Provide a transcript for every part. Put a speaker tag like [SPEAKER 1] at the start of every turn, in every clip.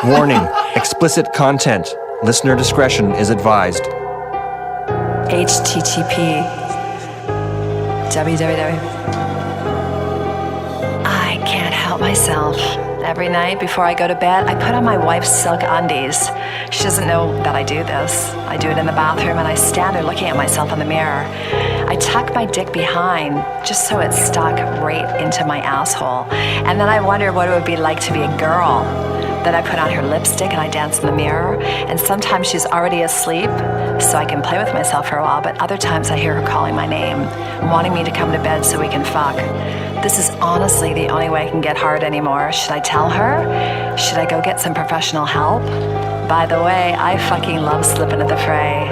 [SPEAKER 1] Warning, explicit content. Listener discretion is advised.
[SPEAKER 2] http www. I can't help myself. Every night before I go to bed, I put on my wife's silk undies. She doesn't know that I do this. I do it in the bathroom and I stand there looking at myself in the mirror. I tuck my dick behind just so it's stuck right into my asshole. And then I wonder what it would be like to be a girl. Then I put on her lipstick and I dance in the mirror. And sometimes she's already asleep, so I can play with myself for a while. But other times I hear her calling my name, wanting me to come to bed so we can fuck. This is honestly the only way I can get hard anymore. Should I tell her? Should I go get some professional help? By the way, I fucking love slipping into the fray.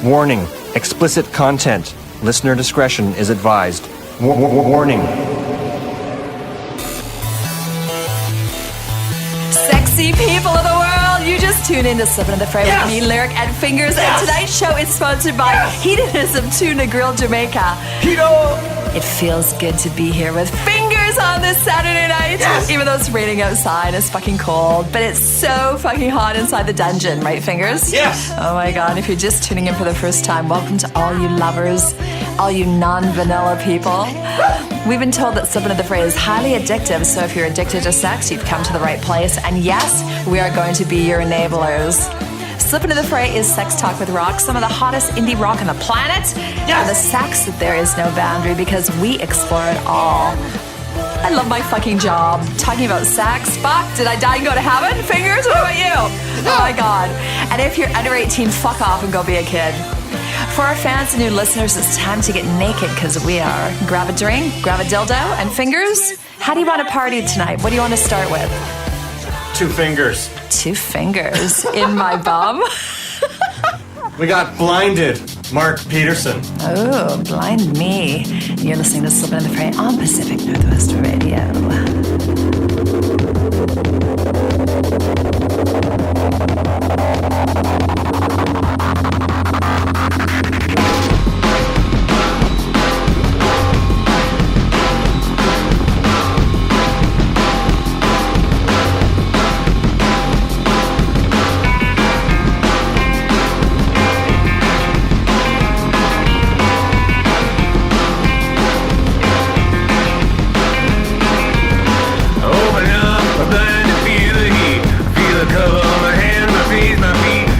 [SPEAKER 1] Warning, explicit content. Listener discretion is advised. Warning.
[SPEAKER 2] Sexy people of the world, you just tune in to Slippin' in the Fray with me, Lyric and Fingers. And tonight's show is sponsored by Hedonism Tuna Grill Jamaica.
[SPEAKER 1] Hedo!
[SPEAKER 2] It feels good to be here with Fingers on this Saturday night.
[SPEAKER 1] Yes.
[SPEAKER 2] Even though it's raining outside, it's fucking cold, but it's so fucking hot inside the dungeon, right, Fingers?
[SPEAKER 1] Yes.
[SPEAKER 2] Oh my God, if you're just tuning in for the first time, welcome to all you lovers, all you non-vanilla people. We've been told that Slippin' in the Fray is highly addictive, so if you're addicted to sex, you've come to the right place. And yes, we are going to be your enablers. Slippin' in the Fray is sex talk with rock, some of the hottest indie rock on the planet. And the sex that there is no boundary because we explore it all. I love my fucking job. Talking about sex, fuck, did I die and go to heaven? Fingers, what about you? Oh my God. And if you're under 18, fuck off and go be a kid. For our fans and new listeners, it's time to get naked because we are. Grab a drink, grab a dildo, and Fingers, how do you want to party tonight? What do you want to start with?
[SPEAKER 3] 2 fingers.
[SPEAKER 2] 2 fingers in my bum.
[SPEAKER 3] We got Blinded, Mark Peterson.
[SPEAKER 2] Oh, blind me. You're listening to Slippin' in the Fray on Pacific Northwest Radio.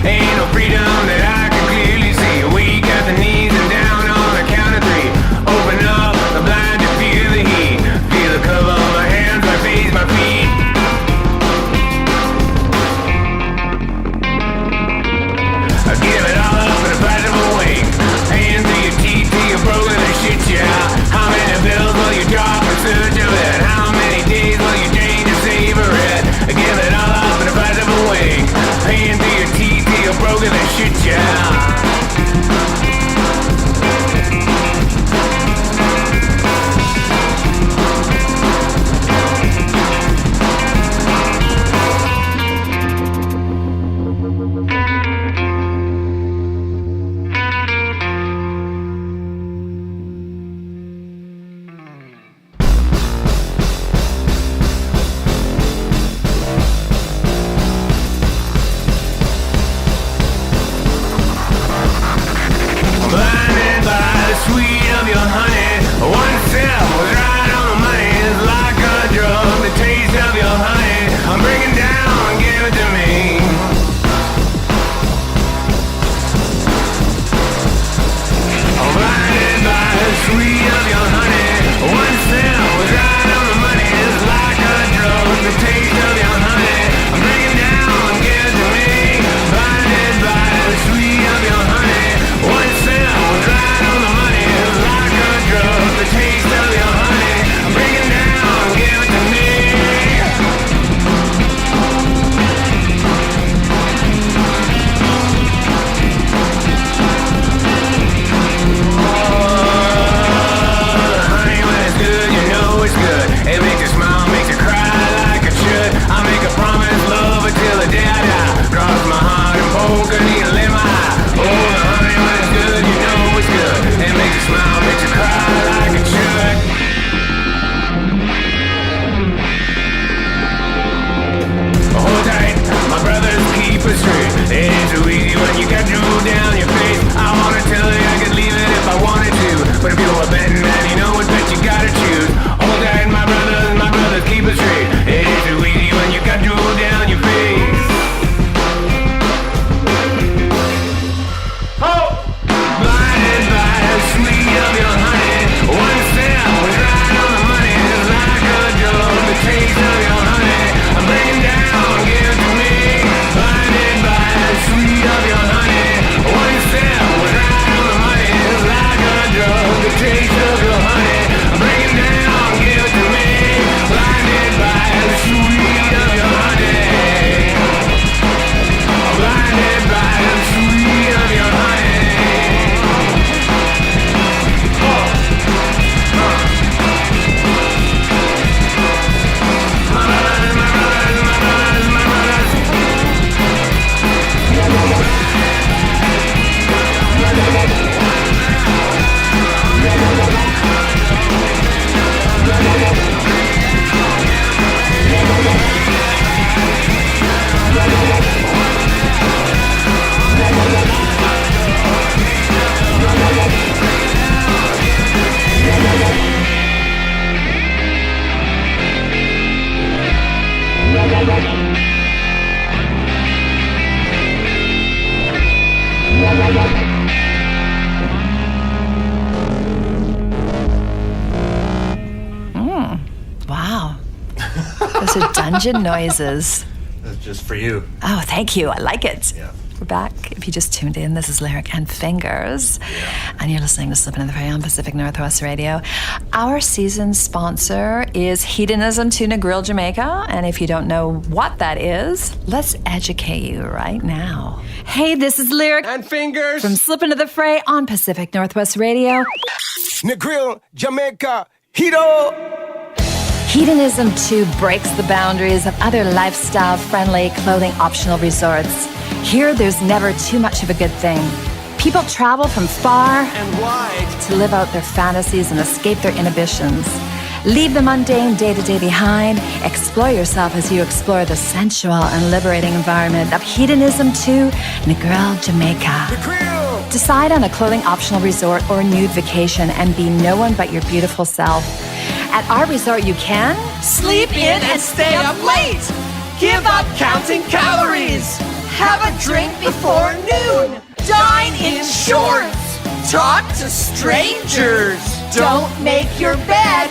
[SPEAKER 4] Ain't no
[SPEAKER 2] to Dungeon Noises.
[SPEAKER 3] That's just for you.
[SPEAKER 2] Oh, thank you. I like it.
[SPEAKER 3] Yeah.
[SPEAKER 2] We're back. If you just tuned in, this is Lyric and Fingers.
[SPEAKER 3] Yeah.
[SPEAKER 2] And you're listening to Slippin' in the Fray on Pacific Northwest Radio. Our season sponsor is Hedonism Tuna Grill Jamaica. And if you don't know what that is, let's educate you right now. Hey, this is Lyric
[SPEAKER 3] And Fingers.
[SPEAKER 2] from Slippin' to the Fray on Pacific Northwest Radio.
[SPEAKER 4] Negril, Jamaica, Hedo.
[SPEAKER 2] Hedonism too breaks the boundaries of other lifestyle-friendly, clothing-optional resorts. Here, there's never too much of a good thing. People travel from far
[SPEAKER 3] And wide.
[SPEAKER 2] to live out their fantasies and escape their inhibitions. Leave the mundane day-to-day behind. Explore yourself as you explore the sensual and liberating environment of Hedonism too, Negril, Jamaica.
[SPEAKER 4] Negril.
[SPEAKER 2] Decide on a clothing-optional resort or nude vacation and be no one but your beautiful self. At our resort, you can
[SPEAKER 5] Sleep in and stay up late. Give up counting calories. Have a drink before noon. Dine in shorts. Talk to strangers. Don't make your bed.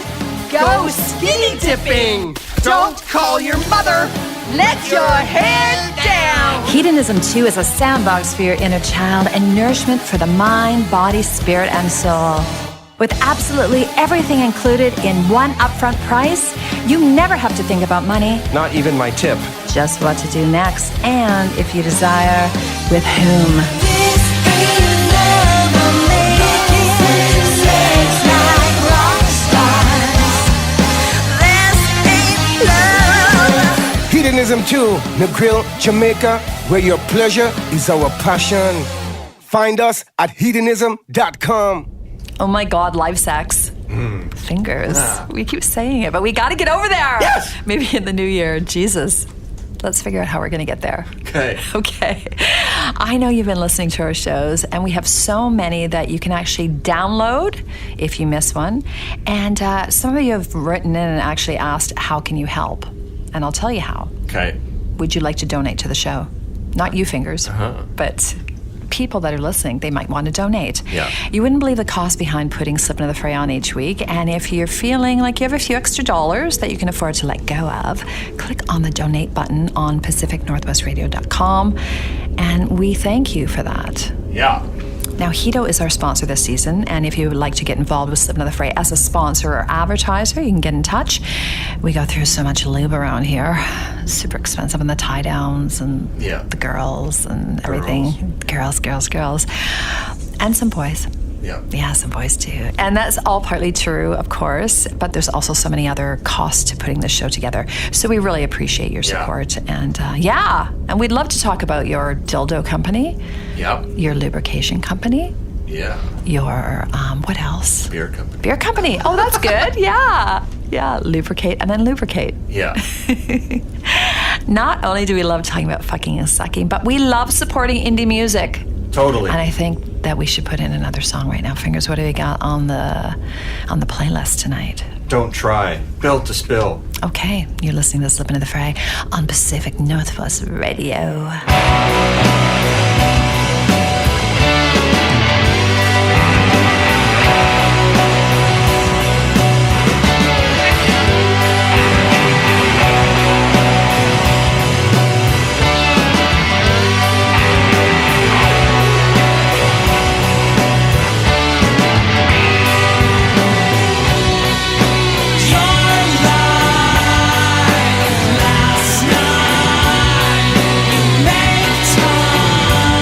[SPEAKER 5] Go skinny dipping. Don't call your mother. Let your head down.
[SPEAKER 2] Hedonism too is a sandbox for your inner child and nourishment for the mind, body, spirit, and soul. With absolutely everything included in one upfront price, you never have to think about money,
[SPEAKER 1] Not even my tip.
[SPEAKER 2] just what to do next, and if you desire, with whom.
[SPEAKER 4] Hedonism too, Negril, Jamaica, where your pleasure is our passion. Find us at hedonism.com.
[SPEAKER 2] Oh my God, live sex. Fingers. We keep saying it, but we got to get over there.
[SPEAKER 3] Yes.
[SPEAKER 2] Maybe in the new year. Jesus. Let's figure out how we're going to get there.
[SPEAKER 3] Okay.
[SPEAKER 2] Okay. I know you've been listening to our shows, and we have so many that you can actually download if you miss one. And some of you have written in and actually asked, how can you help? And I'll tell you how.
[SPEAKER 3] Okay.
[SPEAKER 2] Would you like to donate to the show? Not you, Fingers, but people that are listening, they might want to donate.
[SPEAKER 3] Yeah.
[SPEAKER 2] You wouldn't believe the cost behind putting Slippin' to the Fray on each week. And if you're feeling like you have a few extra dollars that you can afford to let go of, click on the donate button on pacificnorthwestradio.com. And we thank you for that.
[SPEAKER 3] Yeah.
[SPEAKER 2] Now, Hedo is our sponsor this season, and if you would like to get involved with Slippin' to the Fray as a sponsor or advertiser, you can get in touch. We go through so much lube around here. Super expensive, and the tie-downs and the girls and everything. Girls. And some boys.
[SPEAKER 3] Yeah.
[SPEAKER 2] Yeah, some boys too. And that's all partly true, of course, but there's also so many other costs to putting this show together. So we really appreciate your support. And and we'd love to talk about your dildo company,
[SPEAKER 3] Yep.
[SPEAKER 2] your lubrication company,
[SPEAKER 3] Yeah.
[SPEAKER 2] your, what else?
[SPEAKER 3] Beer company.
[SPEAKER 2] Beer company. Oh, that's good. Yeah, lubricate and then lubricate.
[SPEAKER 3] Yeah.
[SPEAKER 2] Not only do we love talking about fucking and sucking, but we love supporting indie music.
[SPEAKER 3] Totally.
[SPEAKER 2] And I think that we should put in another song right now. Fingers, what do we got on the playlist tonight?
[SPEAKER 3] Don't try. Built to spill.
[SPEAKER 2] Okay, you're listening to Slippin' to the Fray on Pacific Northwest Radio.
[SPEAKER 5] Last night, you made time.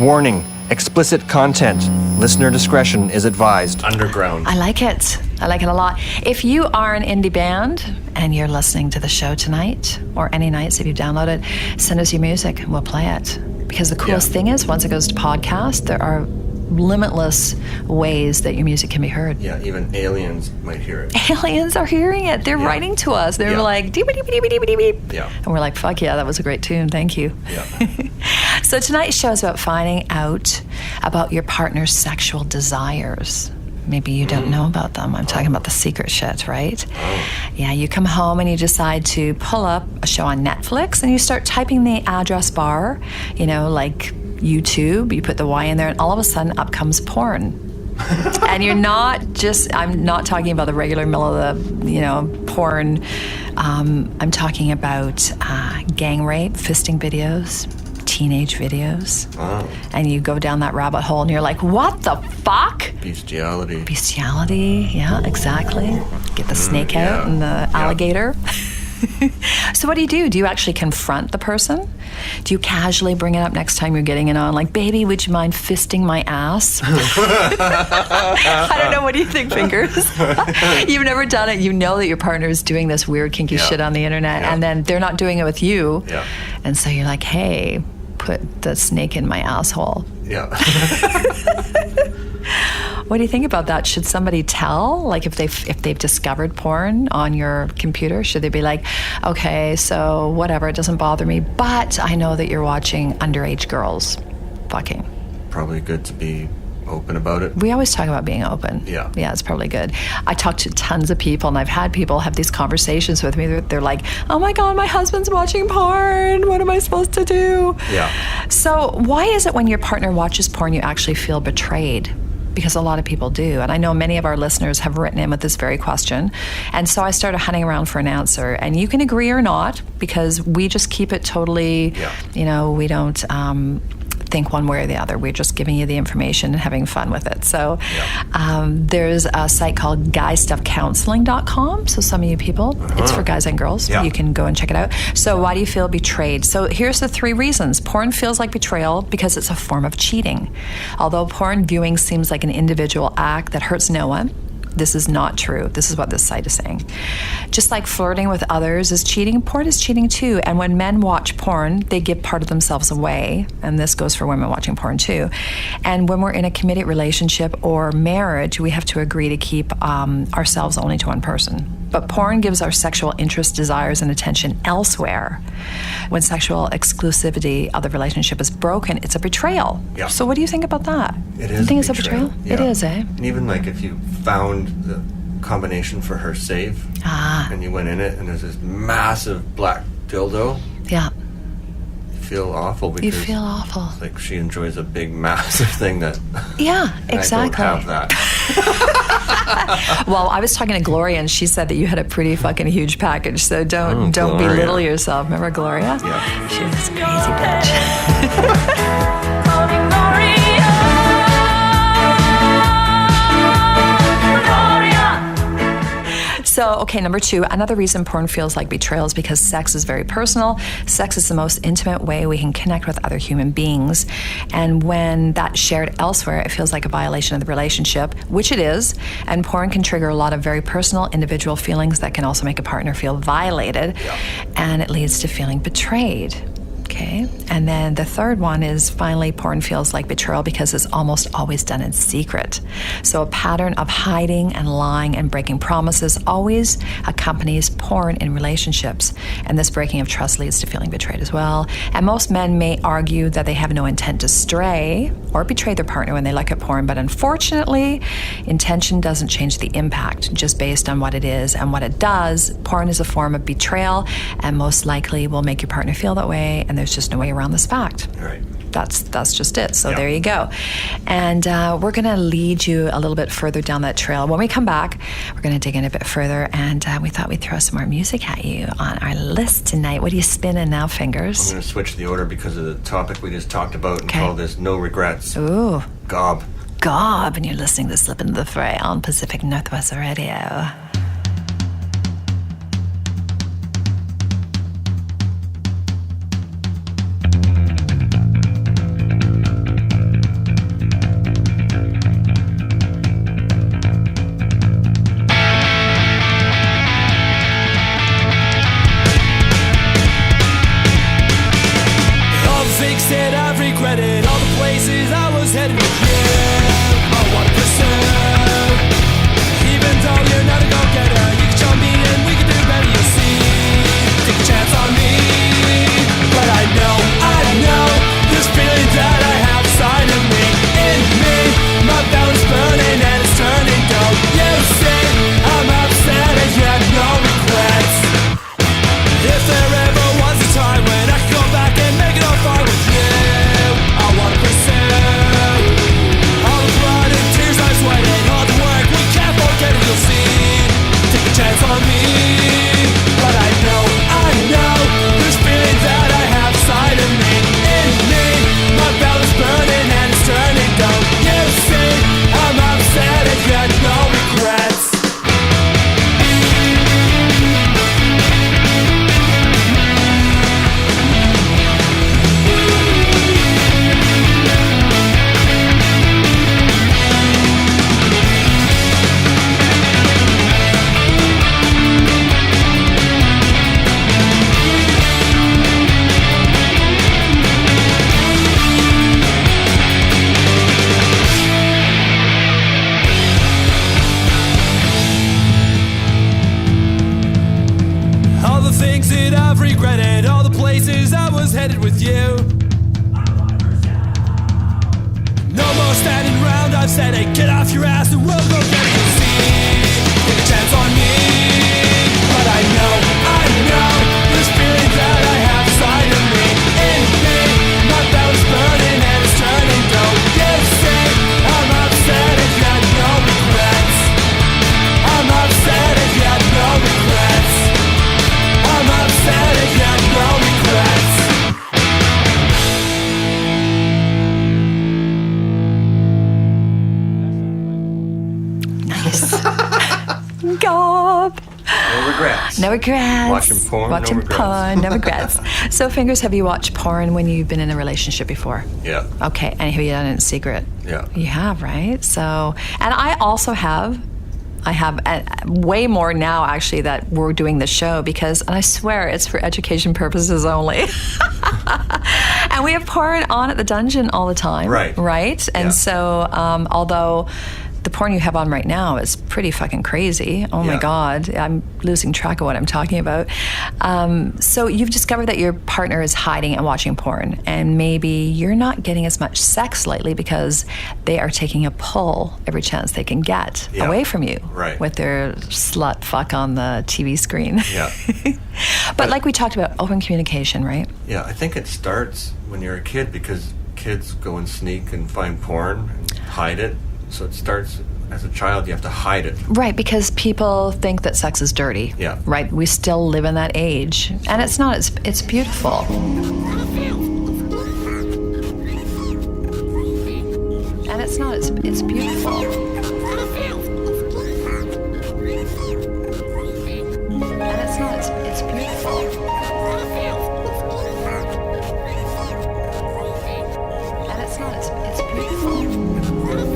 [SPEAKER 1] Warning, explicit content. Listener discretion is advised.
[SPEAKER 3] Underground.
[SPEAKER 2] I like it. I like it a lot. If you are an indie band and you're listening to the show tonight, or any nights if you download it, send us your music and we'll play it. Because the coolest thing is, once it goes to podcast, there are limitless ways that your music can be heard.
[SPEAKER 3] Yeah, even aliens might hear it.
[SPEAKER 2] Aliens are hearing it. They're writing to us. They're like, deep, deep, deep, deep, deep, deep.
[SPEAKER 3] Yeah.
[SPEAKER 2] And we're like, fuck yeah, that was a great tune. Thank you.
[SPEAKER 3] Yeah.
[SPEAKER 2] So tonight's show is about finding out about your partner's sexual desires. Maybe you don't know about them. I'm talking about the secret shit, right? Yeah, you come home and you decide to pull up a show on Netflix and you start typing the address bar, you know, like YouTube, you put the Y in there and all of a sudden up comes porn. And you're not just, I'm not talking about the regular mill of the, you know, porn. I'm talking about gang rape, fisting videos, teenage videos.
[SPEAKER 3] Wow.
[SPEAKER 2] And you go down that rabbit hole and you're like, what the fuck?
[SPEAKER 3] Bestiality.
[SPEAKER 2] Bestiality, yeah, exactly. Get the snake out and the alligator. So what do? Do you actually confront the person? Do you casually bring it up next time you're getting it on? Like, baby, would you mind fisting my ass? I don't know. What do you think, Fingers? You've never done it. You know that your partner is doing this weird, kinky shit on the internet, and then they're not doing it with you. Yeah. And so you're like, hey, put the snake in my asshole.
[SPEAKER 3] Yeah.
[SPEAKER 2] What do you think about that? Should somebody tell? Like, if they've discovered porn on your computer, should they be like, okay, so whatever, it doesn't bother me, but I know that you're watching underage girls fucking.
[SPEAKER 3] Probably good to be open about it.
[SPEAKER 2] We always talk about being open.
[SPEAKER 3] Yeah.
[SPEAKER 2] Yeah, it's probably good. I talk to tons of people, and I've had people have these conversations with me. They're like, oh my God, my husband's watching porn. What am I supposed to do? Yeah. So why is it when your partner watches porn, you actually feel betrayed? Because a lot of people do. And I know many of our listeners have written in with this very question. And so I started hunting around for an answer. And you can agree or not, because we just keep it totally, you know, we don't think one way or the other. We're just giving you the information and having fun with it. So there's a site called guystuffcounseling.com. So some of you people, it's for guys and girls. You can go and check it out. So why do you feel betrayed? So here's the 3 reasons. Porn feels like betrayal because it's a form of cheating. Although porn viewing seems like an individual act that hurts no one, this is not true. This is what this site is saying. Just like flirting with others is cheating, porn is cheating too. And when men watch porn, they give part of themselves away. And this goes for women watching porn too. And when we're in a committed relationship or marriage, we have to agree to keep ourselves only to one person. But porn gives our sexual interest, desires, and attention elsewhere. When sexual exclusivity of the relationship is broken, it's a betrayal. Yeah. So what do you think about that?
[SPEAKER 3] It is.
[SPEAKER 2] You think it's a betrayal?
[SPEAKER 3] Yeah.
[SPEAKER 2] It is, eh?
[SPEAKER 3] And even like if you found the combination for her safe and you went in it and there's this massive black dildo.
[SPEAKER 2] Yeah.
[SPEAKER 3] You feel awful because
[SPEAKER 2] you feel awful.
[SPEAKER 3] Like she enjoys a big massive thing that
[SPEAKER 2] exactly.
[SPEAKER 3] I don't have that.
[SPEAKER 2] Well, I was talking to Gloria and she said that you had a pretty fucking huge package, so don't belittle yourself. Remember Gloria?
[SPEAKER 3] Yeah.
[SPEAKER 2] She was a crazy bitch. So, okay, number 2, another reason porn feels like betrayal is because sex is very personal. Sex is the most intimate way we can connect with other human beings. And when that's shared elsewhere, it feels like a violation of the relationship, which it is. And porn can trigger a lot of very personal, individual feelings that can also make a partner feel violated. And it leads to feeling betrayed. Okay. And then the third one is finally porn feels like betrayal because it's almost always done in secret. So a pattern of hiding and lying and breaking promises always accompanies porn in relationships. And this breaking of trust leads to feeling betrayed as well. And most men may argue that they have no intent to stray or betray their partner when they look at porn, but unfortunately, intention doesn't change the impact just based on what it is and what it does. Porn is a form of betrayal and most likely will make your partner feel that way, and there's just no way around this fact.
[SPEAKER 3] Right.
[SPEAKER 2] That's just it. So there you go. And we're going to lead you a little bit further down that trail. When we come back, we're going to dig in a bit further, and we thought we'd throw some more music at you on our list tonight. What are you spinning now, Fingers?
[SPEAKER 3] I'm going to switch the order because of the topic we just talked about and call this No Regrets.
[SPEAKER 2] Ooh.
[SPEAKER 3] Gob.
[SPEAKER 2] Gob, and you're listening to Slip Into the Fray on Pacific Northwest Radio. Gob.
[SPEAKER 3] No regrets.
[SPEAKER 2] No regrets.
[SPEAKER 3] Watching porn,
[SPEAKER 2] Watching
[SPEAKER 3] no regrets.
[SPEAKER 2] porn, no regrets. So, Fingers, have you watched porn when you've been in a relationship before?
[SPEAKER 3] Yeah.
[SPEAKER 2] Okay, and have you done it in secret?
[SPEAKER 3] Yeah.
[SPEAKER 2] You have, right? So, and I also have. I have way more now, actually, that we're doing the show because, and I swear, it's for education purposes only. And we have porn on at the dungeon all the time.
[SPEAKER 3] Right.
[SPEAKER 2] Right? And
[SPEAKER 3] Yeah.
[SPEAKER 2] so, although the porn you have on right now is pretty fucking crazy. Oh my
[SPEAKER 3] Yeah.
[SPEAKER 2] God. I'm losing track of what I'm talking about. So you've discovered that your partner is hiding and watching porn, and maybe you're not getting as much sex lately because they are taking a pull every chance they can get
[SPEAKER 3] Yeah.
[SPEAKER 2] away from you
[SPEAKER 3] Right.
[SPEAKER 2] with their slut fuck on the TV screen.
[SPEAKER 3] Yeah.
[SPEAKER 2] But like we talked about, open communication, right?
[SPEAKER 3] Yeah, I think it starts when you're a kid because kids go and sneak and find porn and hide it. So it starts as a child, you have to hide it.
[SPEAKER 2] Right, because people think that sex is dirty.
[SPEAKER 3] Yeah.
[SPEAKER 2] Right? We still live in that age. And it's not, it's beautiful. And it's not, it's beautiful. And it's not, it's beautiful. And it's not, it's beautiful.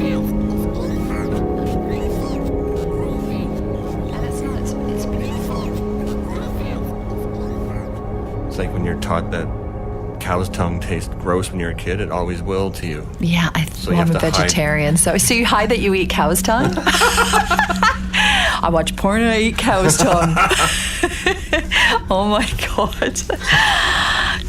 [SPEAKER 3] It's like when you're taught that cow's tongue tastes gross when you're a kid, it always will to you.
[SPEAKER 2] Yeah,
[SPEAKER 3] So you
[SPEAKER 2] I'm
[SPEAKER 3] have
[SPEAKER 2] a
[SPEAKER 3] to hide.
[SPEAKER 2] vegetarian. So you hide that you eat cow's tongue? I watch porn and I eat cow's tongue. Oh my God.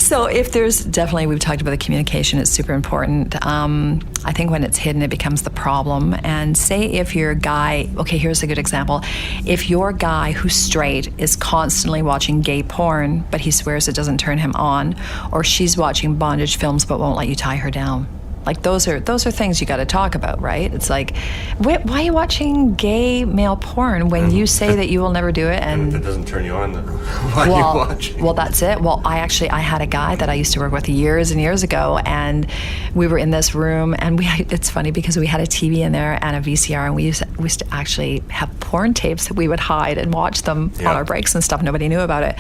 [SPEAKER 2] So if there's definitely, we've talked about the communication, it's super important. I think when it's hidden, it becomes the problem. And say if your guy, okay, here's a good example. If your guy who's straight is constantly watching gay porn, but he swears it doesn't turn him on, or she's watching bondage films but won't let you tie her down. Like those are things you got to talk about, right? It's like, why are you watching gay male porn when you say that you will never do it?
[SPEAKER 3] And
[SPEAKER 2] And
[SPEAKER 3] if it doesn't turn you on, then why are you watching?
[SPEAKER 2] well, that's it. Well, I had a guy that I used to work with years and years ago, and we were in this room, and it's funny because we had a TV in there and a VCR, and we used to actually have porn tapes that we would hide and watch them on our breaks and stuff. Nobody knew about it.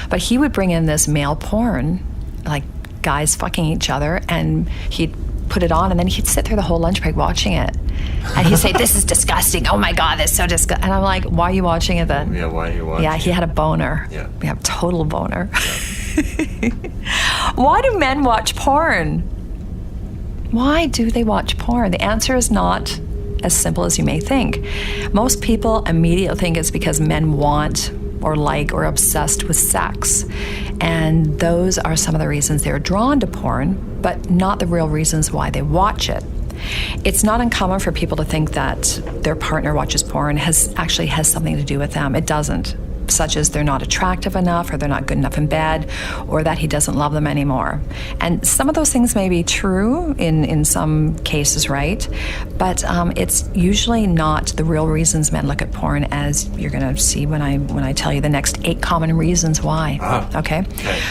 [SPEAKER 2] But he would bring in this male porn, like guys fucking each other, and he'd put it on, and then he'd sit there the whole lunch break watching it. And he'd say, "This is disgusting. Oh my God, that's so disgusting." And I'm like, "Why are you watching it then?"
[SPEAKER 3] Yeah, why are you watching?
[SPEAKER 2] Yeah, he had a boner.
[SPEAKER 3] Yeah.
[SPEAKER 2] We have total boner. Why do men watch porn? Why do they watch porn? The answer is not as simple as you may think. Most people immediately think it's because men want or like or obsessed with sex. And those are some of the reasons they're drawn to porn, but not the real reasons why they watch it. It's not uncommon for people to think that their partner watches porn has something to do with them. It doesn't. Such as they're not attractive enough, or they're not good enough in bed, or that he doesn't love them anymore. And some of those things may be true in some cases, right? But it's usually not the real reasons men look at porn, as you're going to see when I tell you the next 8 common reasons why. Okay?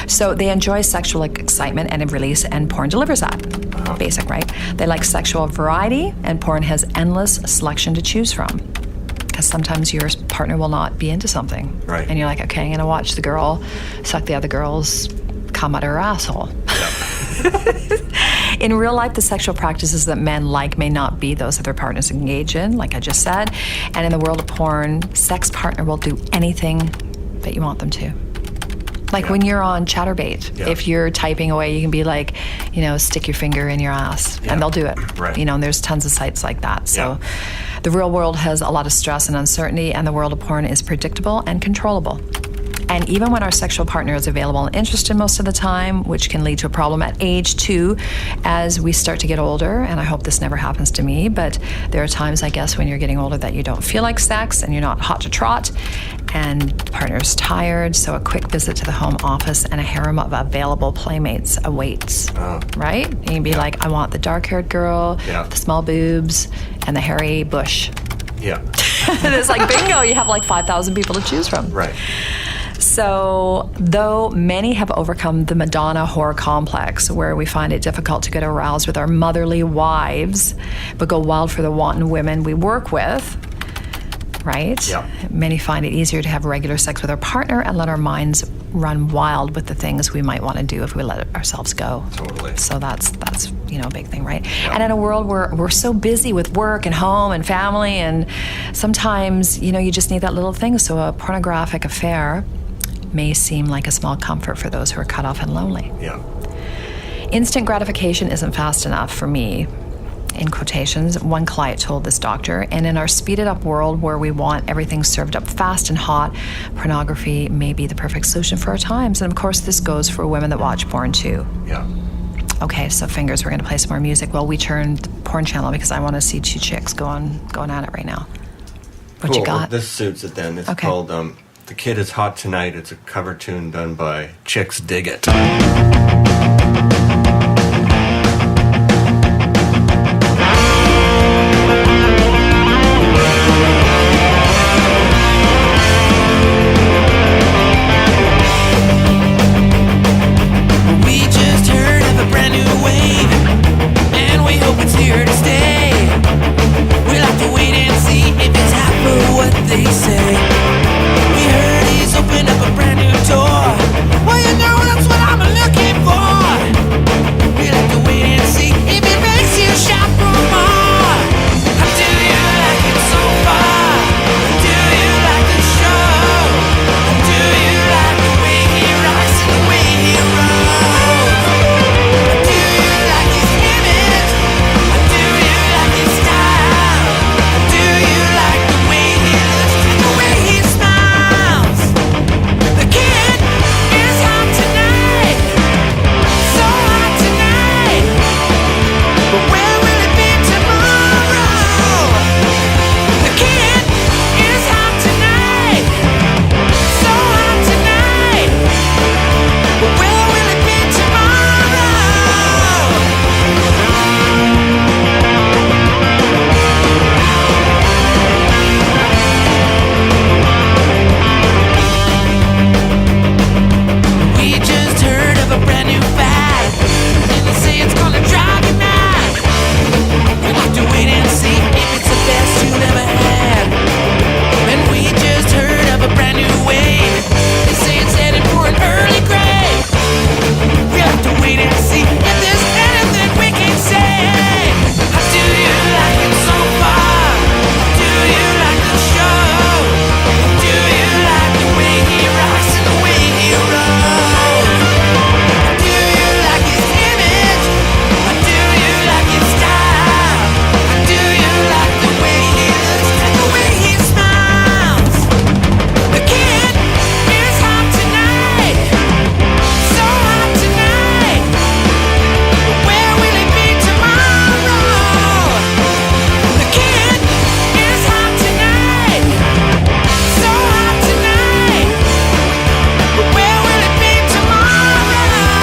[SPEAKER 2] So they enjoy sexual excitement and release, and porn delivers that. Basic, right? They like sexual variety, and porn has endless selection to choose from. Because sometimes your partner will not be into something.
[SPEAKER 3] Right.
[SPEAKER 2] And you're like, okay, I'm going to watch the girl suck the other girl's cum out of her asshole. In real life, the sexual practices that men like may not be those that their partners engage in, like I just said. And in the world of porn, sex partner will do anything that you want them to. Like when you're on Chatterbait, if you're typing away, you can be like, stick your finger in your ass, and they'll do it.
[SPEAKER 3] Right.
[SPEAKER 2] And there's tons of sites like that. So the real world has a lot of stress and uncertainty, and the world of porn is predictable and controllable. And even when our sexual partner is available and interested most of the time, which can lead to a problem at age 2 as we start to get older, and I hope this never happens to me, but there are times, I guess, when you're getting older that you don't feel like sex and you're not hot to trot, and the partner's tired, so a quick visit to the home office and a harem of available playmates awaits, right? And you can be like, I want the dark-haired girl, the small boobs, and the hairy bush.
[SPEAKER 3] Yeah.
[SPEAKER 2] And it's like, bingo, you have like 5,000 people to choose from.
[SPEAKER 3] Right.
[SPEAKER 2] So, though many have overcome the Madonna whore complex, where we find it difficult to get aroused with our motherly wives, but go wild for the wanton women we work with, right?
[SPEAKER 3] Yeah.
[SPEAKER 2] Many find it easier to have regular sex with our partner and let our minds run wild with the things we might want to do if we let ourselves go.
[SPEAKER 3] Totally.
[SPEAKER 2] So that's a big thing, right? Yeah. And in a world where we're so busy with work and home and family, and sometimes, you just need that little thing. So a pornographic affair may seem like a small comfort for those who are cut off and lonely.
[SPEAKER 3] Yeah.
[SPEAKER 2] Instant gratification isn't fast enough for me, in quotations, one client told this doctor. And in our speeded up world where we want everything served up fast and hot, pornography may be the perfect solution for our times. And of course, this goes for women that watch porn too.
[SPEAKER 3] Yeah.
[SPEAKER 2] Okay, so fingers, we're going to play some more music. Well, we turned the porn channel because I want to see two chicks going at it right now. What you got?
[SPEAKER 3] Well, this suits it then. It's
[SPEAKER 2] Okay.
[SPEAKER 3] called The Kid Is Hot Tonight. It's a cover tune done by Chicks Dig It.
[SPEAKER 6] We just heard of a brand new wave, and we hope it's here to stay. We'll have to wait and see if it's half of what they say. We heard he's opened up a brand new door. Well, that's what I'm looking for. We'll have to wait and see if it makes you shop for more. How do you like it so far? Do you like the show? Do you like the way he rocks and the way he rolls? Do you like his image? Do you like his style? Do you like the way he looks and the way he smiles? The kid is hot tonight, so hot tonight. But where will it be tomorrow? The kid is hot tonight, so hot tonight. But where will it be tomorrow? We just heard of a brand new fad, and they say it's gonna drive you mad. We'll have to wait and see if it's the best you've ever had. And we just heard of a brand new wave, they say it's headed for an early grave. We'll have to wait and see if there's anything we can say. How do you like it so far? Do you like the show? Do you like the way he rocks and the way he rolls? Do you like his image? Or do you like his style? Or do you like the way he looks and the way he smiles? The kid is hot tonight, so hot tonight. But where will it be tomorrow? The kid is hot tonight, so hot tonight. But where will it be tomorrow?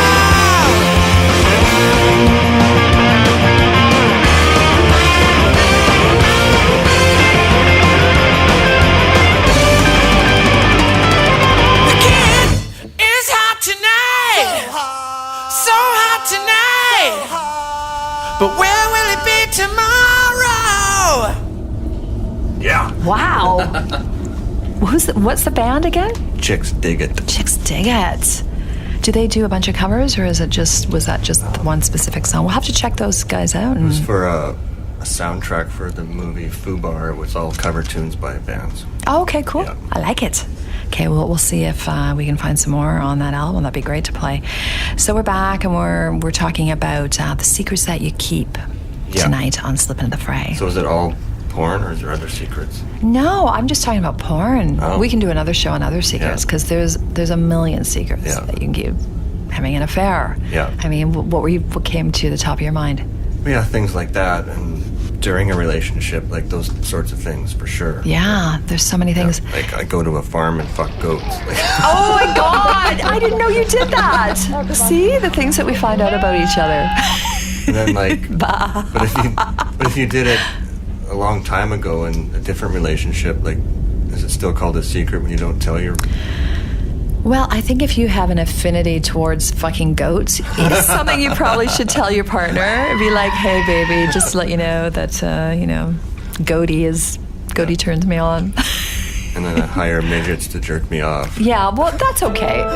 [SPEAKER 6] The kid is hot tonight, so hot tonight. But where will it be tomorrow?
[SPEAKER 3] Yeah.
[SPEAKER 2] Wow. What's the band again?
[SPEAKER 3] Chicks Dig It.
[SPEAKER 2] Chicks Dig It. Do they do a bunch of covers, or was that just one specific song? We'll have to check those guys out.
[SPEAKER 3] It was for a soundtrack for the movie Fubar. It was all cover tunes by bands.
[SPEAKER 2] Oh, okay, cool.
[SPEAKER 3] Yeah.
[SPEAKER 2] I like it. Okay, well, we'll see if we can find some more on that album. That'd be great to play. So we're back, and we're talking about the secrets that you keep tonight on Slip Into the Fray.
[SPEAKER 3] So is it all porn, or is there other secrets?
[SPEAKER 2] No, I'm just talking about porn.
[SPEAKER 3] Oh.
[SPEAKER 2] We can do another show on other secrets, because there's a million secrets that you can give. Having an affair.
[SPEAKER 3] Yeah.
[SPEAKER 2] I mean, what came to the top of your mind?
[SPEAKER 3] Yeah, things like that, and during a relationship, like those sorts of things, for sure.
[SPEAKER 2] Yeah, there's so many things.
[SPEAKER 3] Yeah, like I go to a farm and fuck goats. Like,
[SPEAKER 2] Oh my God! I didn't know you did that. See, the things that we find out about each other.
[SPEAKER 3] and then like, but if you did it a long time ago in a different relationship, like, is it still called a secret when you don't tell your?
[SPEAKER 2] Well, I think if you have an affinity towards fucking goats, it's something you probably should tell your partner. Be like, hey, baby, just to let you know that, Goaty is Goaty turns me on.
[SPEAKER 3] And then I hire midgets to jerk me off.
[SPEAKER 2] Yeah, well, that's okay.
[SPEAKER 3] Or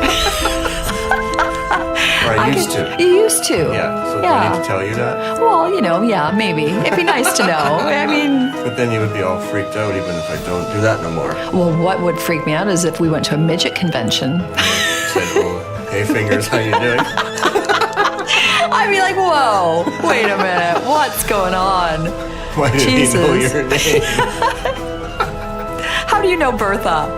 [SPEAKER 3] I used to.
[SPEAKER 2] You used to.
[SPEAKER 3] Yeah. So do I need to tell you that?
[SPEAKER 2] Well, yeah, maybe. It'd be nice to know. I mean...
[SPEAKER 3] But then you would be all freaked out even if I don't do that no more.
[SPEAKER 2] Well, what would freak me out is if we went to a midget convention.
[SPEAKER 3] Said, oh, hey, fingers, how you doing?
[SPEAKER 2] I'd be like, whoa, wait a minute. What's going on?
[SPEAKER 3] Why did he know your name?
[SPEAKER 2] How do you know Bertha?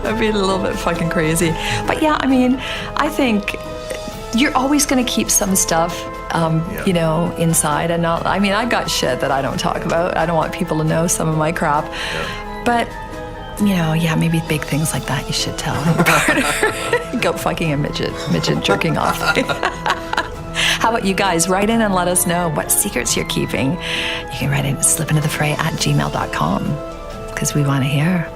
[SPEAKER 2] It'd be a little bit fucking crazy. But yeah, I mean, I think you're always going to keep some stuff, inside and not. I mean, I got shit that I don't talk about. I don't want people to know some of my crap. Yeah. But, maybe big things like that you should tell your partner. Go fucking a midget jerking off. How about you guys? Write in and let us know what secrets you're keeping. You can write in slipintothe@gmail.com because we want to hear.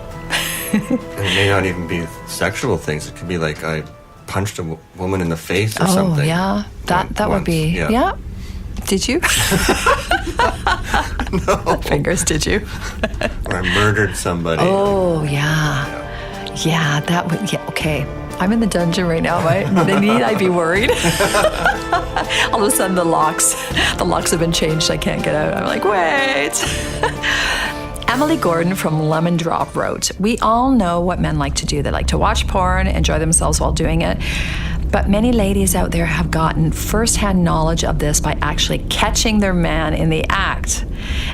[SPEAKER 3] And it may not even be sexual things. It could be like I punched a woman in the face or something.
[SPEAKER 2] Oh, yeah. That would be... Yeah. Did you?
[SPEAKER 3] No.
[SPEAKER 2] Fingers, did you?
[SPEAKER 3] Or I murdered somebody.
[SPEAKER 2] Oh, yeah. Yeah, that would... Yeah, okay. I'm in the dungeon right now. I'd be worried. All of a sudden, the locks have been changed. I can't get out. I'm like, wait. Emily Gordon from Lemon Drop wrote, we all know what men like to do. They like to watch porn, enjoy themselves while doing it. But many ladies out there have gotten first-hand knowledge of this by actually catching their man in the act.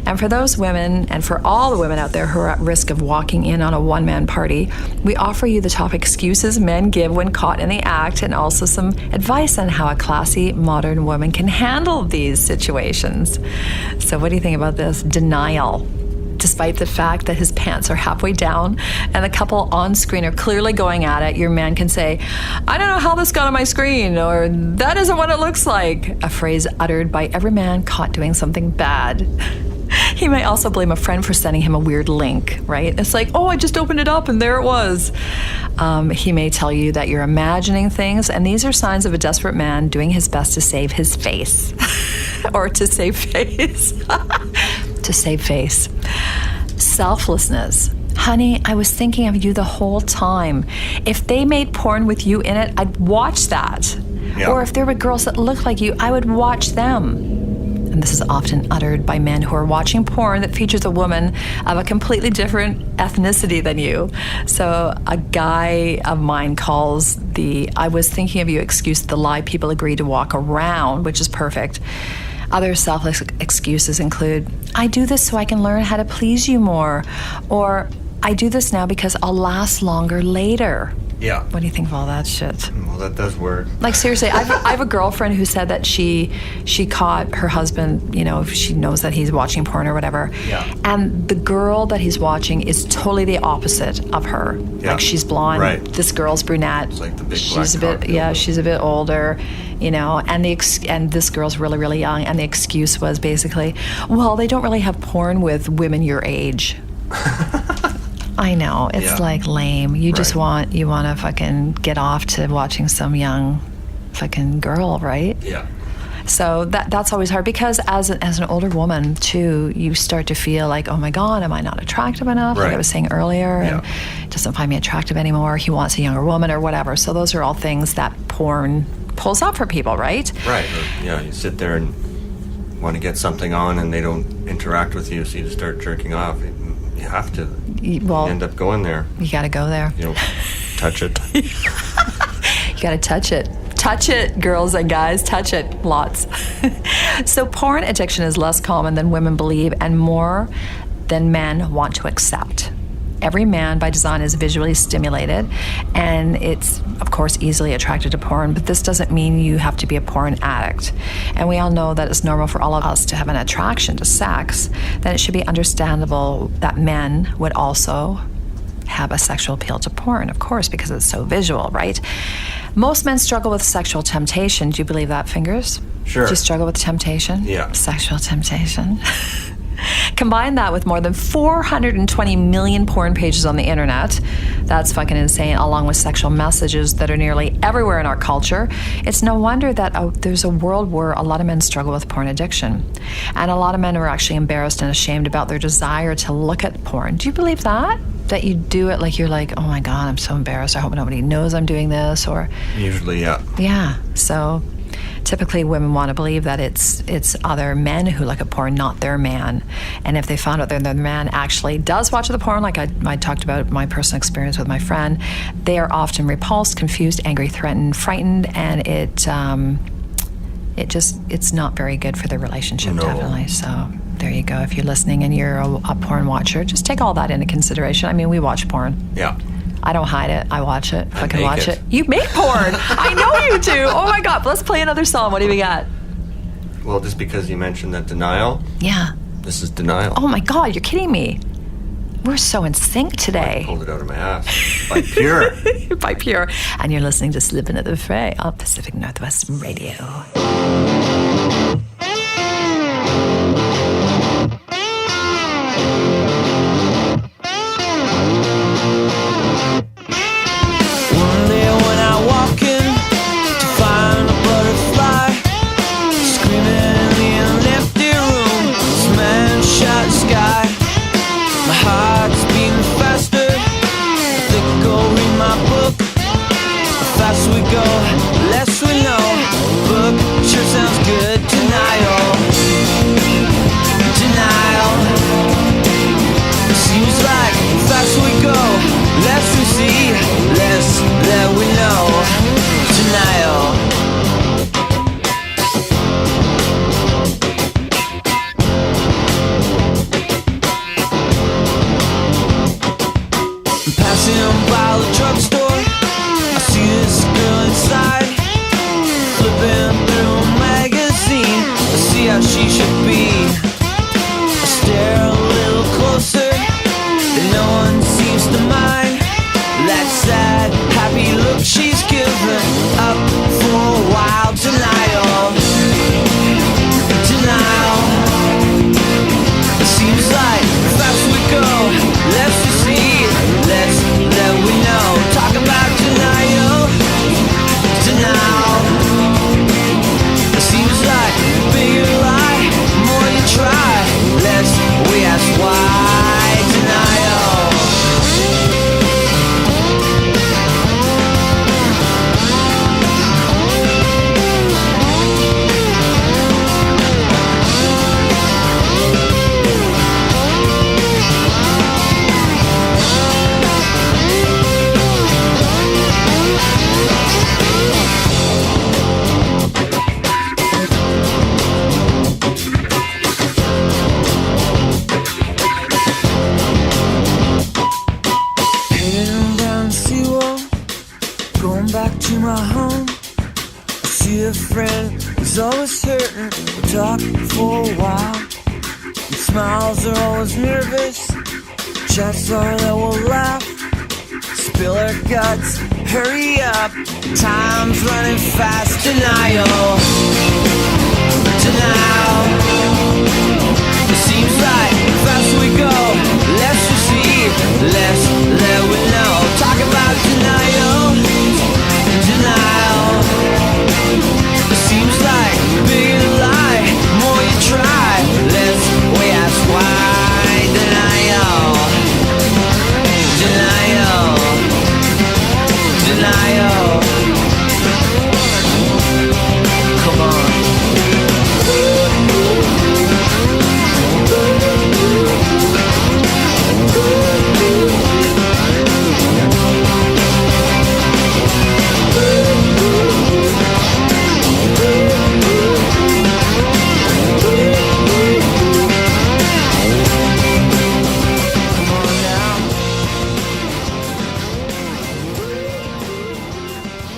[SPEAKER 2] And for those women, and for all the women out there who are at risk of walking in on a one-man party, we offer you the top excuses men give when caught in the act, and also some advice on how a classy, modern woman can handle these situations. So what do you think about this? Denial. Despite the fact that his pants are halfway down and the couple on screen are clearly going at it, your man can say, I don't know how this got on my screen, or that isn't what it looks like, a phrase uttered by every man caught doing something bad. He may also blame a friend for sending him a weird link, right? It's like, oh, I just opened it up and there it was. He may tell you that you're imagining things, and these are signs of a desperate man doing his best to save his face. Or to save face. To save face. Selflessness. Honey, I was thinking of you the whole time. If they made porn with you in it, I'd watch that. Yeah. Or if there were girls that looked like you, I would watch them. And this is often uttered by men who are watching porn that features a woman of a completely different ethnicity than you. So a guy of mine calls the I was thinking of you excuse the lie people agree to walk around, which is perfect. Other selfless excuses include, I do this so I can learn how to please you more, or I do this now because I'll last longer later.
[SPEAKER 3] Yeah.
[SPEAKER 2] What do you think of all that shit?
[SPEAKER 3] Well, that does work.
[SPEAKER 2] Like, seriously, I have a girlfriend who said that she caught her husband, she knows that he's watching porn or whatever. Yeah. And the girl that he's watching is totally the opposite of her. Yeah. Like, she's blonde. Right. This girl's brunette.
[SPEAKER 3] It's like the big
[SPEAKER 2] she's a bit, she's a bit older, and this girl's really, really young. And the excuse was basically, well, they don't really have porn with women your age. I know, it's like lame. You just want to fucking get off to watching some young fucking girl, right?
[SPEAKER 3] Yeah.
[SPEAKER 2] So that's always hard because as an older woman too, you start to feel like, oh my God, am I not attractive enough? Right. Like I was saying earlier, and doesn't find me attractive anymore. He wants a younger woman or whatever. So those are all things that porn pulls up for people, right?
[SPEAKER 3] Right. Or, you sit there and want to get something on and they don't interact with you, so you just start jerking off. You have to. Well, you end up going there.
[SPEAKER 2] You got to go there.
[SPEAKER 3] Touch it.
[SPEAKER 2] You got to touch it. Touch it, girls and guys. Touch it. Lots. So porn addiction is less common than women believe and more than men want to accept. Every man by design is visually stimulated and it's, of course, easily attracted to porn, but this doesn't mean you have to be a porn addict. And we all know that it's normal for all of us to have an attraction to sex. Then it should be understandable that men would also have a sexual appeal to porn, of course, because it's so visual, right? Most men struggle with sexual temptation. Do you believe that, Fingers?
[SPEAKER 3] Sure.
[SPEAKER 2] Do you struggle with temptation?
[SPEAKER 3] Yeah.
[SPEAKER 2] Sexual temptation? Combine that with more than 420 million porn pages on the internet. That's fucking insane, along with sexual messages that are nearly everywhere in our culture. It's no wonder that there's a world where a lot of men struggle with porn addiction. And a lot of men are actually embarrassed and ashamed about their desire to look at porn. Do you believe that? That you do it like you're like, oh my God, I'm so embarrassed. I hope nobody knows I'm doing this, or...
[SPEAKER 3] Usually, yeah.
[SPEAKER 2] Yeah, so... Typically, women want to believe that it's other men who look at porn, not their man. And if they found out that their man actually does watch the porn, like I talked about my personal experience with my friend, they are often repulsed, confused, angry, threatened, frightened, and it's not very good for their relationship, definitely. So there you go. If you're listening and you're a porn watcher, just take all that into consideration. I mean, we watch porn.
[SPEAKER 3] Yeah.
[SPEAKER 2] I don't hide it. I watch it.
[SPEAKER 3] I watch it.
[SPEAKER 2] You make porn. I know you do. Oh my God. Let's play another song. What do we got?
[SPEAKER 3] Well, just because you mentioned that Denial.
[SPEAKER 2] Yeah.
[SPEAKER 3] This is Denial.
[SPEAKER 2] Oh my God. You're kidding me. We're so in sync today.
[SPEAKER 3] I pulled it out of my ass. By Pure.
[SPEAKER 2] By Pure. And you're listening to Slippin' at the Fray on Pacific Northwest Radio.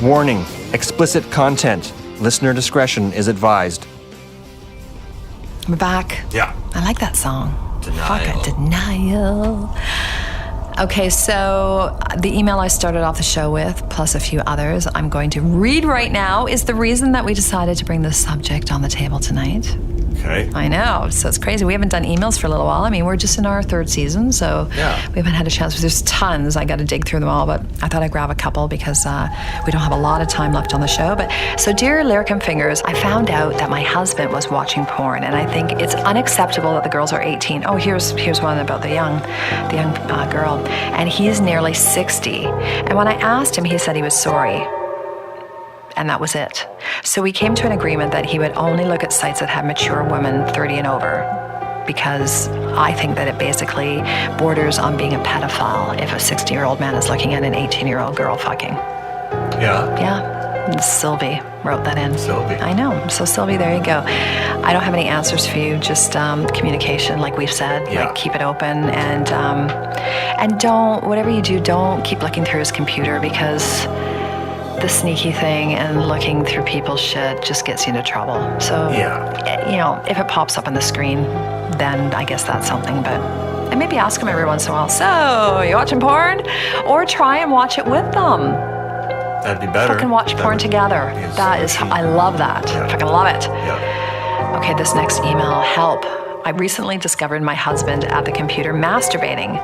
[SPEAKER 1] Warning, explicit content. Listener discretion is advised.
[SPEAKER 2] We're back.
[SPEAKER 3] Yeah.
[SPEAKER 2] I like that song.
[SPEAKER 3] Denial.
[SPEAKER 2] Fuck it, Denial. Okay, so the email I started off the show with, plus a few others I'm going to read right now, is the reason that we decided to bring this subject on the table tonight.
[SPEAKER 3] Okay.
[SPEAKER 2] I know. So it's crazy. We haven't done emails for a little while. I mean, we're just in our 3rd season, so we haven't had a chance. There's tons. I got to dig through them all, but I thought I'd grab a couple because we don't have a lot of time left on the show. But so, dear Lyric and Fingers, I found out that my husband was watching porn, and I think it's unacceptable that the girls are 18. Oh, here's one about the young girl, and he's nearly 60. And when I asked him, he said he was sorry. And that was it. So we came to an agreement that he would only look at sites that had mature women 30 and over, because I think that it basically borders on being a pedophile if a 60-year-old man is looking at an 18-year-old girl fucking.
[SPEAKER 3] Yeah.
[SPEAKER 2] Yeah. Sylvie wrote that in.
[SPEAKER 3] Sylvie.
[SPEAKER 2] I know. So Sylvie, there you go. I don't have any answers for you. Just communication, like we've said.
[SPEAKER 3] Yeah.
[SPEAKER 2] Like, keep it open, and don't, whatever you do, don't keep looking through his computer, because the sneaky thing and looking through people's shit just gets you into trouble. So, you know, if it pops up on the screen, then I guess that's something. But, and maybe ask them every once in a while, so, you watching porn? Or try and watch it with them.
[SPEAKER 3] That'd be better.
[SPEAKER 2] Fucking watch porn together. That is, I love that.
[SPEAKER 3] Yeah.
[SPEAKER 2] I fucking love it.
[SPEAKER 3] Yeah.
[SPEAKER 2] Okay, this next email, help. I recently discovered my husband at the computer masturbating,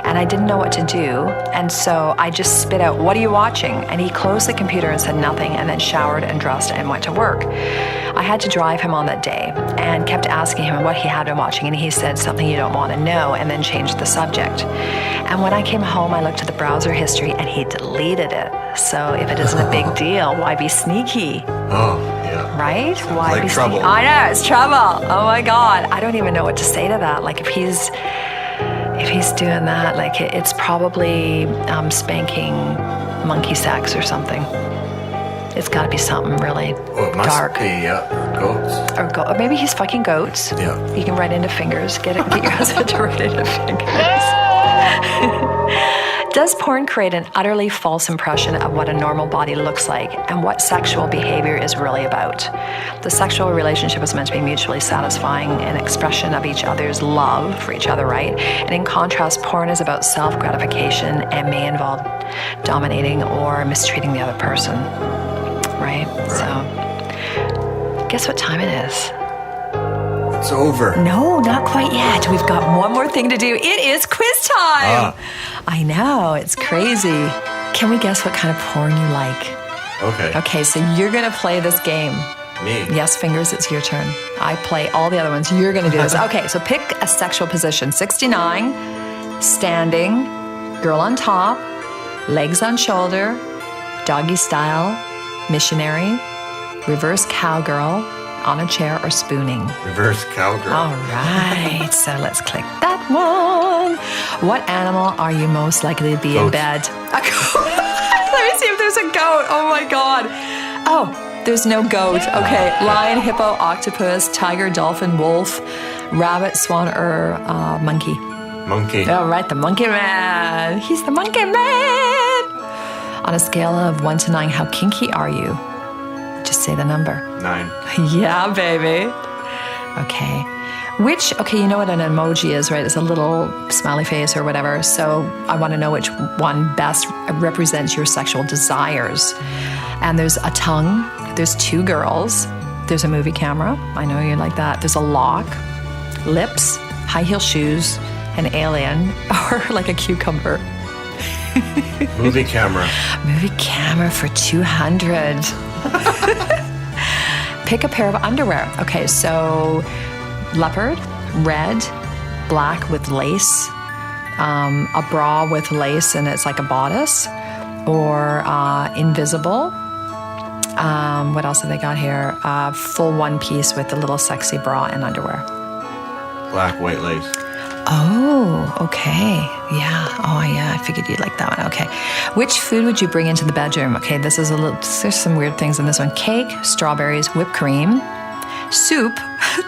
[SPEAKER 2] and I didn't know what to do, and so I just spit out, "What are you watching?" And he closed the computer and said nothing, and then showered and dressed and went to work. I had to drive him on that day and kept asking him what he had been watching, and he said something you don't want to know, and then changed the subject. And when I came home, I looked at the browser history, and he deleted it. So if it isn't a big deal, why be sneaky?
[SPEAKER 3] Oh, yeah.
[SPEAKER 2] Right?
[SPEAKER 3] Sounds
[SPEAKER 2] Why
[SPEAKER 3] like
[SPEAKER 2] be
[SPEAKER 3] trouble.
[SPEAKER 2] sneaky? I know, it's trouble. Oh my God. I don't even know what to say to that. Like, if he's doing that, like, it's probably spanking monkey sex or something. It's got to be something really
[SPEAKER 3] Well, it must
[SPEAKER 2] dark.
[SPEAKER 3] be goats.
[SPEAKER 2] Or maybe he's fucking goats.
[SPEAKER 3] Yeah.
[SPEAKER 2] You can write into fingers. Get your husband to write into fingers. Does porn create an utterly false impression of what a normal body looks like and what sexual behavior is really about? The sexual relationship is meant to be mutually satisfying, an expression of each other's love for each other, right? And in contrast, porn is about self-gratification and may involve dominating or mistreating the other person, right? So, guess what time it is?
[SPEAKER 3] It's over.
[SPEAKER 2] No, not quite yet. We've got one more thing to do. It is quiz time. I know, it's crazy. Can we guess what kind of porn you like?
[SPEAKER 3] Okay.
[SPEAKER 2] Okay, so you're going to play this game.
[SPEAKER 3] Me?
[SPEAKER 2] Yes, Fingers, it's your turn. I play all the other ones. You're going to do this. Okay, so pick a sexual position. 69, standing, girl on top, legs on shoulder, doggy style, missionary, reverse cowgirl, on a chair, or spooning.
[SPEAKER 3] Reverse cowgirl.
[SPEAKER 2] All right, so let's click that one. What animal are you most likely to be in
[SPEAKER 3] Goat.
[SPEAKER 2] bed? A goat. Let me see if there's a goat. Oh my God. Oh, there's no goat. Okay, lion, hippo, octopus, tiger, dolphin, wolf, rabbit, swan, or monkey.
[SPEAKER 3] Monkey.
[SPEAKER 2] All right, the monkey man. He's the monkey man. On a scale of 1 to 9, how kinky are you? Just say the number.
[SPEAKER 3] 9.
[SPEAKER 2] Yeah, baby. Okay. Okay, you know what an emoji is, right? It's a little smiley face or whatever. So I want to know which one best represents your sexual desires. And there's a tongue. There's 2 girls. There's a movie camera. I know you like that. There's a lock. Lips. High heel shoes. An alien. Or like a cucumber.
[SPEAKER 3] Movie camera.
[SPEAKER 2] Movie camera for 200. Pick a pair of underwear. Okay, so leopard, red, black with lace, a bra with lace and it's like a bodice, or invisible. What else have they got here? Full one piece with a little sexy bra and underwear.
[SPEAKER 3] Black, white lace.
[SPEAKER 2] Oh, okay. Yeah. Oh, yeah. I figured you'd like that one. Okay. Which food would you bring into the bedroom? Okay, there's some weird things in this one. Cake, strawberries, whipped cream, soup,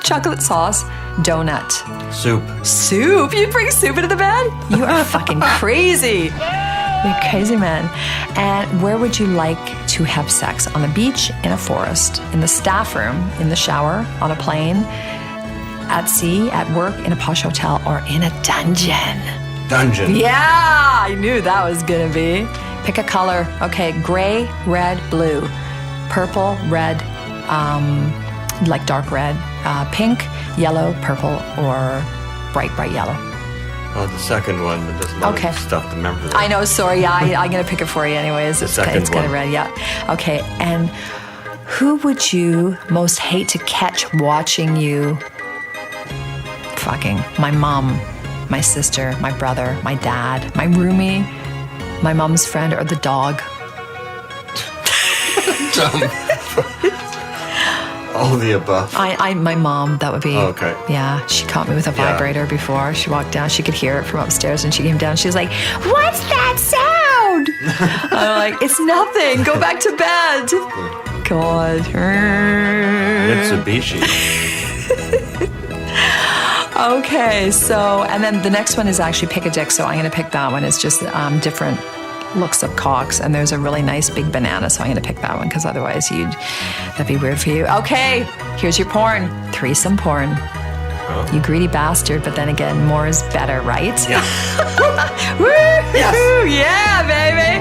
[SPEAKER 2] chocolate sauce, donut.
[SPEAKER 3] Soup.
[SPEAKER 2] Soup? You'd bring soup into the bed? You are fucking crazy. You're crazy, man. And where would you like to have sex? On the beach, in a forest, in the staff room, in the shower, on a plane, at sea, at work, in a posh hotel, or in a dungeon?
[SPEAKER 3] Dungeon.
[SPEAKER 2] Yeah, I knew that was gonna be. Pick a color. Okay, gray, red, blue, purple, red, like dark red, pink, yellow, purple, or bright, bright yellow.
[SPEAKER 3] Oh, the second one, but there's a lot of stuff to remember. There.
[SPEAKER 2] I know, sorry. Yeah, I'm going to pick it for you anyways. It's kind of red, yeah. Okay, and who would you most hate to catch watching you fucking? My mom, my sister, my brother, my dad, my roomie, my mom's friend, or the dog?
[SPEAKER 3] All of the above.
[SPEAKER 2] My mom, that would be.
[SPEAKER 3] Oh, okay.
[SPEAKER 2] Yeah, she caught me with a vibrator before. She walked down. She could hear it from upstairs, and she came down. She was like, "What's that sound?" I'm like, "It's nothing. Go back to bed." God.
[SPEAKER 3] Mitsubishi.
[SPEAKER 2] Okay, so, and then the next one is actually pick a dick. So I'm going to pick that one. It's just different looks of cocks, and there's a really nice big banana, so I'm going to pick that one because otherwise that'd be weird for you. Okay, here's your porn. Threesome porn. Oh. You greedy bastard, but then again, more is better, right?
[SPEAKER 3] Yeah.
[SPEAKER 2] Woo!
[SPEAKER 3] Yes.
[SPEAKER 2] Yeah, baby.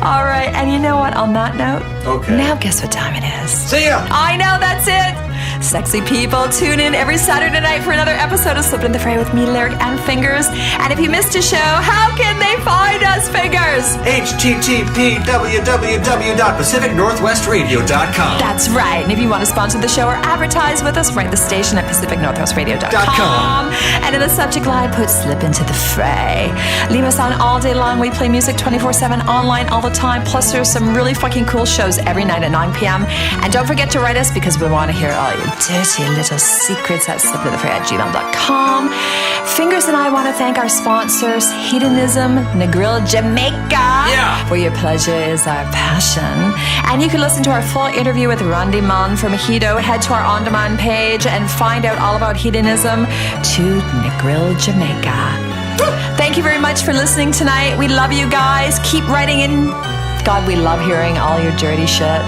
[SPEAKER 2] All right, and you know what? On that note, now guess what time it is?
[SPEAKER 3] See ya!
[SPEAKER 2] I know, that's it. Sexy people, tune in every Saturday night for another episode of Slipped in the Fray with me, Lyric and Fingers. And if you missed a show, how can they find us, Fingers?
[SPEAKER 3] http://www.pacificnorthwestradio.com.
[SPEAKER 2] That's right. And if you want to sponsor the show or advertise with us, write the station at pacificnorthwestradio.com. And in the subject line, put Slip into the Fray. Leave us on all day long. We play music 24/7 online all the time. Plus, there's some really fucking cool shows every night at 9 p.m. And don't forget to write us because we want to hear all your dirty little secrets at slipinthefray@gmail.com. Fingers and I want to thank our sponsors, Hedonism, Negril, Jamaica, where your pleasure is our passion. And you can listen to our full interview with Randy Munn from Hedo. Head to our on-demand page and find out all about hedonism to Negril, Jamaica. Thank you very much for listening tonight. We love you guys. Keep writing in. God, we love hearing all your dirty shit.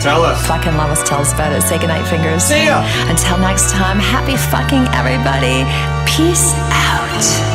[SPEAKER 3] Tell us.
[SPEAKER 2] Fucking love us. Tell us about it. Say goodnight, Fingers.
[SPEAKER 3] See ya.
[SPEAKER 2] Until next time, happy fucking everybody. Peace out.